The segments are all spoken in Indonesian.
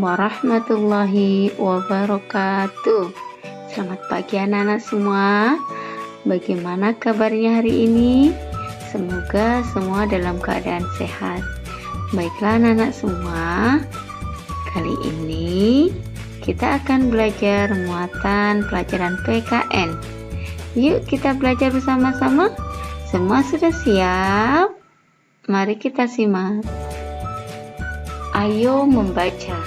warahmatullahi wabarakatuh. Selamat pagi anak-anak semua. Bagaimana kabarnya hari ini? Semoga semua dalam keadaan sehat. Baiklah anak-anak semua, kali ini kita akan belajar muatan pelajaran PKN. Yuk kita belajar bersama-sama. Semua sudah siap? Mari kita simak. Ayo membaca.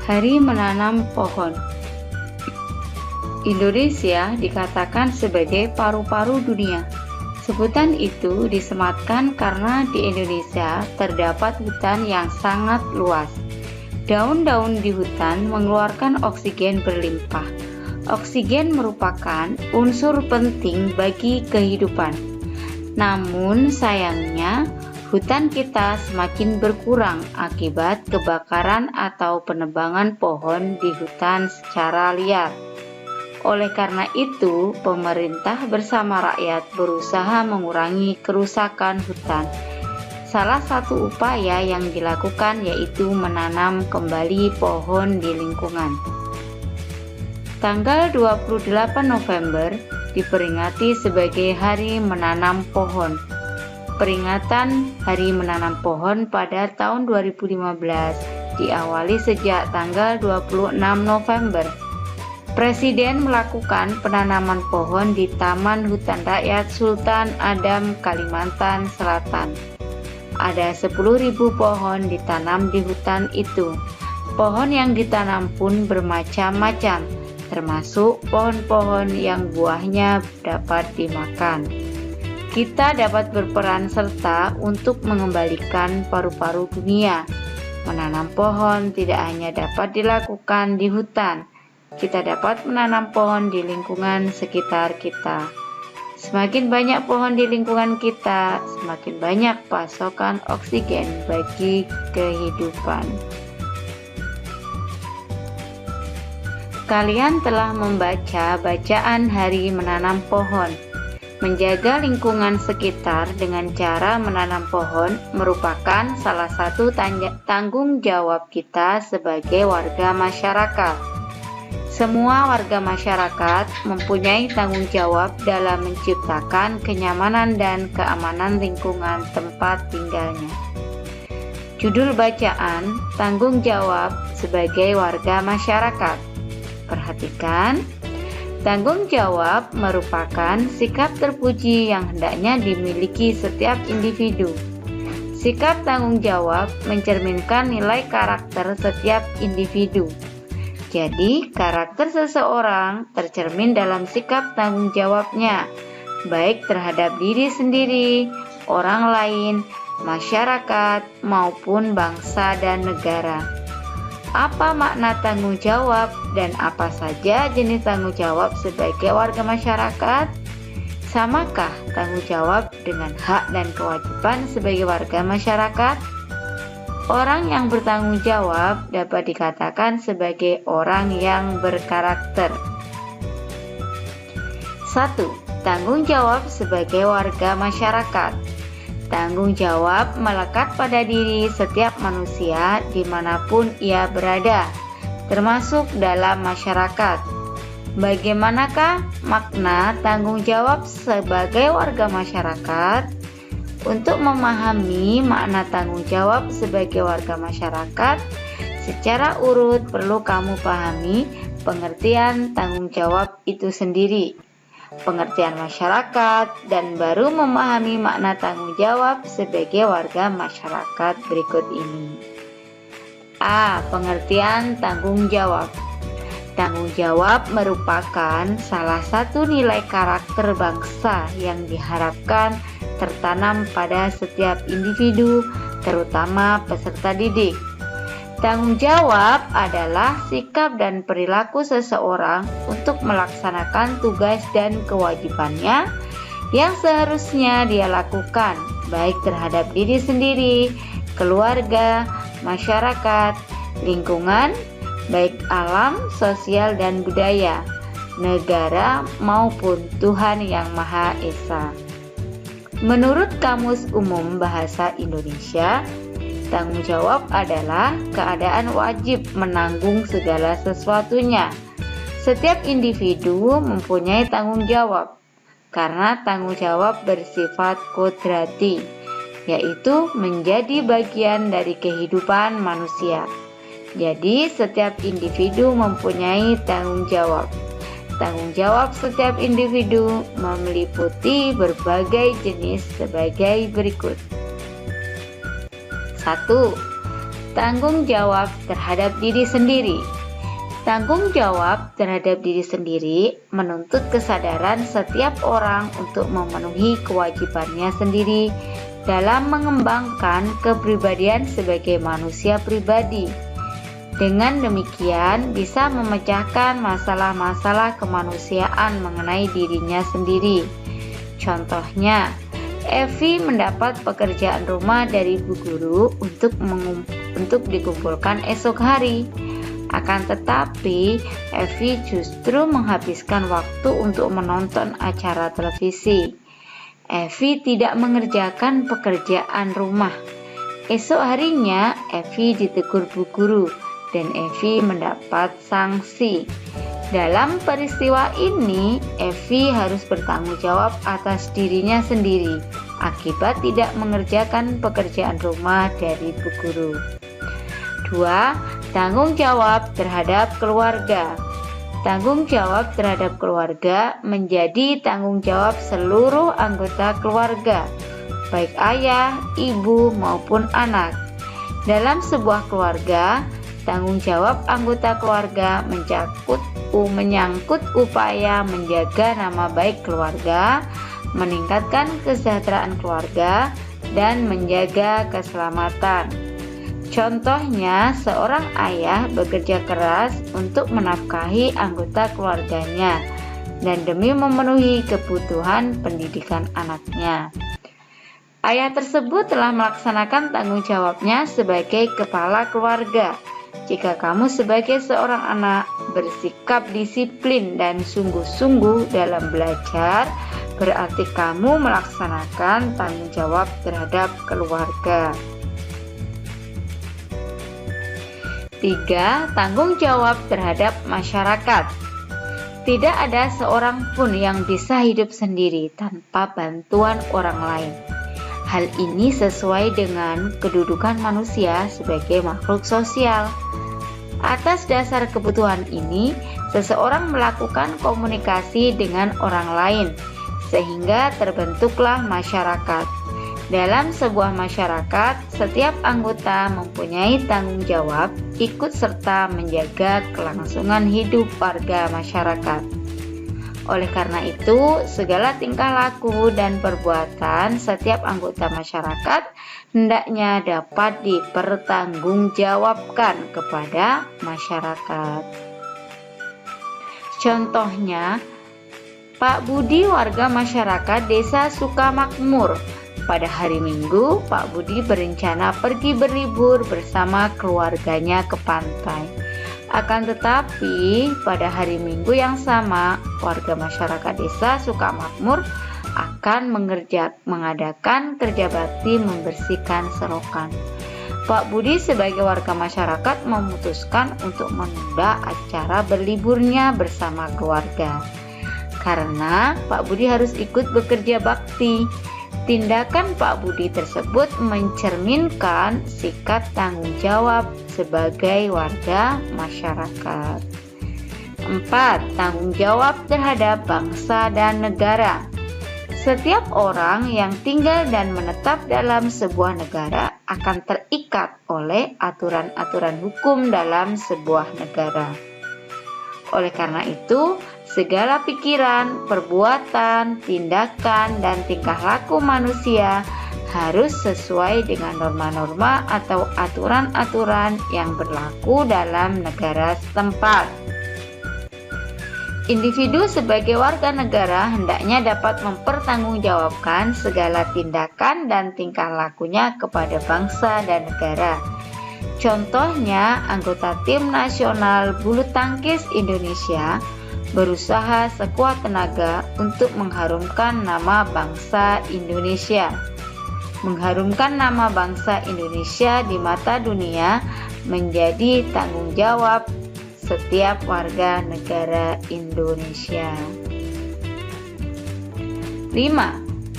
Hari menanam pohon. Indonesia dikatakan sebagai paru-paru dunia. Sebutan itu disematkan karena di Indonesia terdapat hutan yang sangat luas. Daun-daun di hutan mengeluarkan oksigen berlimpah. Oksigen merupakan unsur penting bagi kehidupan. Namun sayangnya, hutan kita semakin berkurang akibat kebakaran atau penebangan pohon di hutan secara liar. Oleh karena itu, pemerintah bersama rakyat berusaha mengurangi kerusakan hutan. Salah satu upaya yang dilakukan yaitu menanam kembali pohon di lingkungan. Tanggal 28 November diperingati sebagai Hari Menanam Pohon. Peringatan Hari Menanam Pohon pada tahun 2015 diawali sejak tanggal 26 November. Presiden melakukan penanaman pohon di Taman Hutan Rakyat Sultan Adam, Kalimantan Selatan. Ada 10.000 pohon ditanam di hutan itu. Pohon yang ditanam pun bermacam-macam, termasuk pohon-pohon yang buahnya dapat dimakan. Kita dapat berperan serta untuk mengembalikan paru-paru dunia. Menanam pohon tidak hanya dapat dilakukan di hutan, kita dapat menanam pohon di lingkungan sekitar kita. Semakin banyak pohon di lingkungan kita, semakin banyak pasokan oksigen bagi kehidupan. Kalian telah membaca bacaan Hari Menanam Pohon. Menjaga lingkungan sekitar dengan cara menanam pohon merupakan salah satu tanggung jawab kita sebagai warga masyarakat. Semua warga masyarakat mempunyai tanggung jawab dalam menciptakan kenyamanan dan keamanan lingkungan tempat tinggalnya. Judul bacaan, tanggung jawab sebagai warga masyarakat. Perhatikan. Tanggung jawab merupakan sikap terpuji yang hendaknya dimiliki setiap individu. Sikap tanggung jawab mencerminkan nilai karakter setiap individu. Jadi, karakter seseorang tercermin dalam sikap tanggung jawabnya, baik terhadap diri sendiri, orang lain, masyarakat, maupun bangsa dan negara. Apa makna tanggung jawab dan apa saja jenis tanggung jawab sebagai warga masyarakat? Samakah tanggung jawab dengan hak dan kewajiban sebagai warga masyarakat? Orang yang bertanggung jawab dapat dikatakan sebagai orang yang berkarakter. 1. Tanggung jawab sebagai warga masyarakat. Tanggung jawab melekat pada diri setiap manusia dimanapun ia berada, termasuk dalam masyarakat. Bagaimanakah makna tanggung jawab sebagai warga masyarakat? Untuk memahami makna tanggung jawab sebagai warga masyarakat, secara urut perlu kamu pahami pengertian tanggung jawab itu sendiri, pengertian masyarakat, dan baru memahami makna tanggung jawab sebagai warga masyarakat berikut ini. A. Pengertian tanggung jawab. Tanggung jawab merupakan salah satu nilai karakter bangsa yang diharapkan tertanam pada setiap individu, terutama peserta didik. Tanggung jawab adalah sikap dan perilaku seseorang untuk melaksanakan tugas dan kewajibannya yang seharusnya dia lakukan, baik terhadap diri sendiri, keluarga, masyarakat, lingkungan, baik alam, sosial, dan budaya, negara, maupun Tuhan Yang Maha Esa. Menurut Kamus Umum Bahasa Indonesia, Tanggung jawab adalah keadaan wajib menanggung segala sesuatunya. Setiap individu mempunyai tanggung jawab, karena tanggung jawab bersifat kodrati, yaitu menjadi bagian dari kehidupan manusia. Jadi, setiap individu mempunyai tanggung jawab. Tanggung jawab setiap individu meliputi berbagai jenis sebagai berikut. 1. Tanggung jawab terhadap diri sendiri. Tanggung jawab terhadap diri sendiri menuntut kesadaran setiap orang untuk memenuhi kewajibannya sendiri dalam mengembangkan kepribadian sebagai manusia pribadi. Dengan demikian bisa memecahkan masalah-masalah kemanusiaan mengenai dirinya sendiri. Contohnya, Evi mendapat pekerjaan rumah dari Bu Guru untuk dikumpulkan esok hari. Akan tetapi, Evi justru menghabiskan waktu untuk menonton acara televisi. Evi tidak mengerjakan pekerjaan rumah. Esok harinya, Evi ditegur Bu Guru dan Evi mendapat sanksi. Dalam peristiwa ini, Evi harus bertanggung jawab atas dirinya sendiri akibat tidak mengerjakan pekerjaan rumah dari Bu Guru. 2. Tanggung jawab terhadap keluarga. Tanggung jawab terhadap keluarga menjadi tanggung jawab seluruh anggota keluarga, baik ayah, ibu, maupun anak. Dalam sebuah keluarga, tanggung jawab anggota keluarga menyangkut upaya menjaga nama baik keluarga, meningkatkan kesejahteraan keluarga, dan menjaga keselamatan. Contohnya, seorang ayah bekerja keras untuk menafkahi anggota keluarganya dan demi memenuhi kebutuhan pendidikan anaknya. Ayah tersebut telah melaksanakan tanggung jawabnya sebagai kepala keluarga. Jika kamu sebagai seorang anak bersikap disiplin dan sungguh-sungguh dalam belajar, berarti kamu melaksanakan tanggung jawab terhadap keluarga. 3. Tanggung jawab terhadap masyarakat. Tidak ada seorang pun yang bisa hidup sendiri tanpa bantuan orang lain. Hal ini sesuai dengan kedudukan manusia sebagai makhluk sosial. Atas dasar kebutuhan ini, seseorang melakukan komunikasi dengan orang lain, sehingga terbentuklah masyarakat. Dalam sebuah masyarakat, setiap anggota mempunyai tanggung jawab ikut serta menjaga kelangsungan hidup warga masyarakat. Oleh karena itu, segala tingkah laku dan perbuatan setiap anggota masyarakat hendaknya dapat dipertanggungjawabkan kepada masyarakat. Contohnya, Pak Budi warga masyarakat Desa Sukamakmur. Pada hari Minggu, Pak Budi berencana pergi berlibur bersama keluarganya ke pantai. Akan tetapi, pada hari Minggu yang sama, warga masyarakat Desa Sukamakmur akan mengadakan kerja bakti membersihkan selokan. Pak Budi sebagai warga masyarakat memutuskan untuk menunda acara berliburnya bersama keluarga. Karena Pak Budi harus ikut bekerja bakti. Tindakan Pak Budi tersebut mencerminkan sikap tanggung jawab sebagai warga masyarakat. 4. Tanggung jawab terhadap bangsa dan negara. Setiap orang yang tinggal dan menetap dalam sebuah negara akan terikat oleh aturan-aturan hukum dalam sebuah negara. Oleh karena itu, segala pikiran, perbuatan, tindakan, dan tingkah laku manusia harus sesuai dengan norma-norma atau aturan-aturan yang berlaku dalam negara setempat. Individu sebagai warga negara hendaknya dapat mempertanggungjawabkan segala tindakan dan tingkah lakunya kepada bangsa dan negara. Contohnya, anggota tim nasional bulu tangkis Indonesia berusaha sekuat tenaga untuk mengharumkan nama bangsa Indonesia. Mengharumkan nama bangsa Indonesia di mata dunia menjadi tanggung jawab setiap warga negara Indonesia. 5.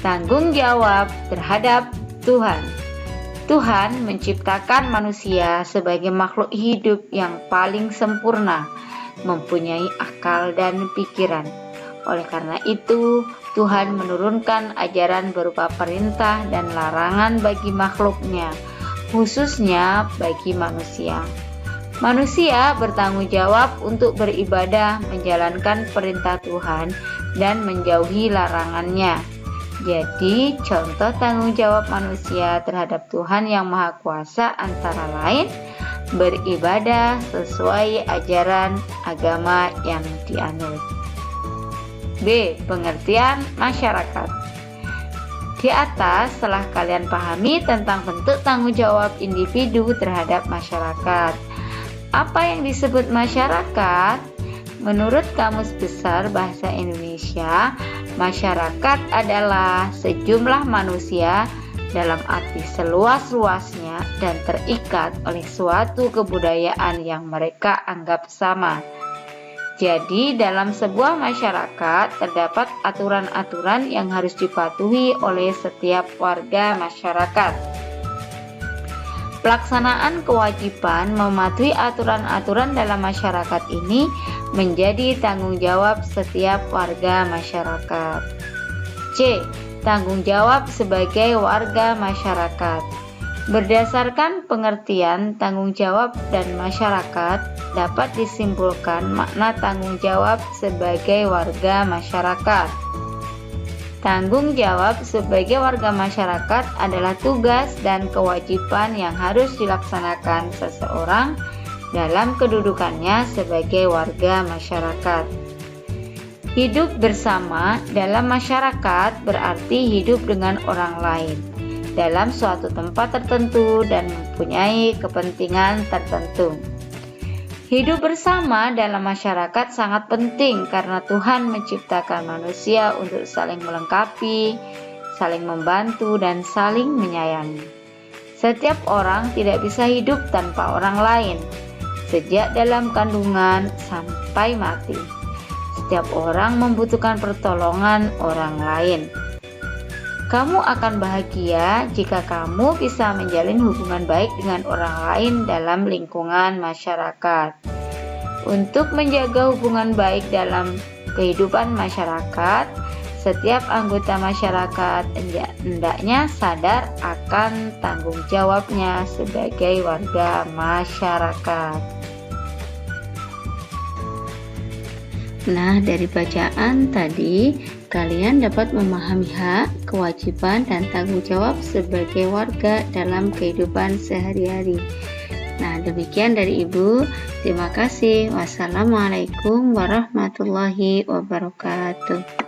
Tanggung jawab terhadap Tuhan. Tuhan menciptakan manusia sebagai makhluk hidup yang paling sempurna, mempunyai akal dan pikiran. Oleh karena itu, Tuhan menurunkan ajaran berupa perintah dan larangan bagi makhluknya, khususnya bagi manusia. Manusia bertanggung jawab untuk beribadah, menjalankan perintah Tuhan, dan menjauhi larangannya. Jadi, contoh tanggung jawab manusia terhadap Tuhan Yang Maha Kuasa antara lain beribadah sesuai ajaran agama yang dianut. B. Pengertian masyarakat. Di atas telah kalian pahami tentang bentuk tanggung jawab individu terhadap masyarakat. Apa yang disebut masyarakat? Menurut Kamus Besar Bahasa Indonesia, masyarakat adalah sejumlah manusia dalam arti seluas-luasnya dan terikat oleh suatu kebudayaan yang mereka anggap sama. Jadi, dalam sebuah masyarakat terdapat aturan-aturan yang harus dipatuhi oleh setiap warga masyarakat. Pelaksanaan kewajiban mematuhi aturan-aturan dalam masyarakat ini menjadi tanggung jawab setiap warga masyarakat. C. Tanggung jawab sebagai warga masyarakat. Berdasarkan pengertian tanggung jawab dan masyarakat, dapat disimpulkan makna tanggung jawab sebagai warga masyarakat. Tanggung jawab sebagai warga masyarakat adalah tugas dan kewajiban yang harus dilaksanakan seseorang dalam kedudukannya sebagai warga masyarakat. Hidup bersama dalam masyarakat berarti hidup dengan orang lain dalam suatu tempat tertentu dan mempunyai kepentingan tertentu. Hidup bersama dalam masyarakat sangat penting karena Tuhan menciptakan manusia untuk saling melengkapi, saling membantu, dan saling menyayangi. Setiap orang tidak bisa hidup tanpa orang lain, sejak dalam kandungan sampai mati. Setiap orang membutuhkan pertolongan orang lain. Kamu akan bahagia jika kamu bisa menjalin hubungan baik dengan orang lain dalam lingkungan masyarakat. Untuk menjaga hubungan baik dalam kehidupan masyarakat, setiap anggota masyarakat hendaknya sadar akan tanggung jawabnya sebagai warga masyarakat. Nah, dari bacaan tadi, kalian dapat memahami hak, kewajiban, dan tanggung jawab sebagai warga dalam kehidupan sehari-hari. Nah, demikian dari Ibu. Terima kasih. Wassalamualaikum warahmatullahi wabarakatuh.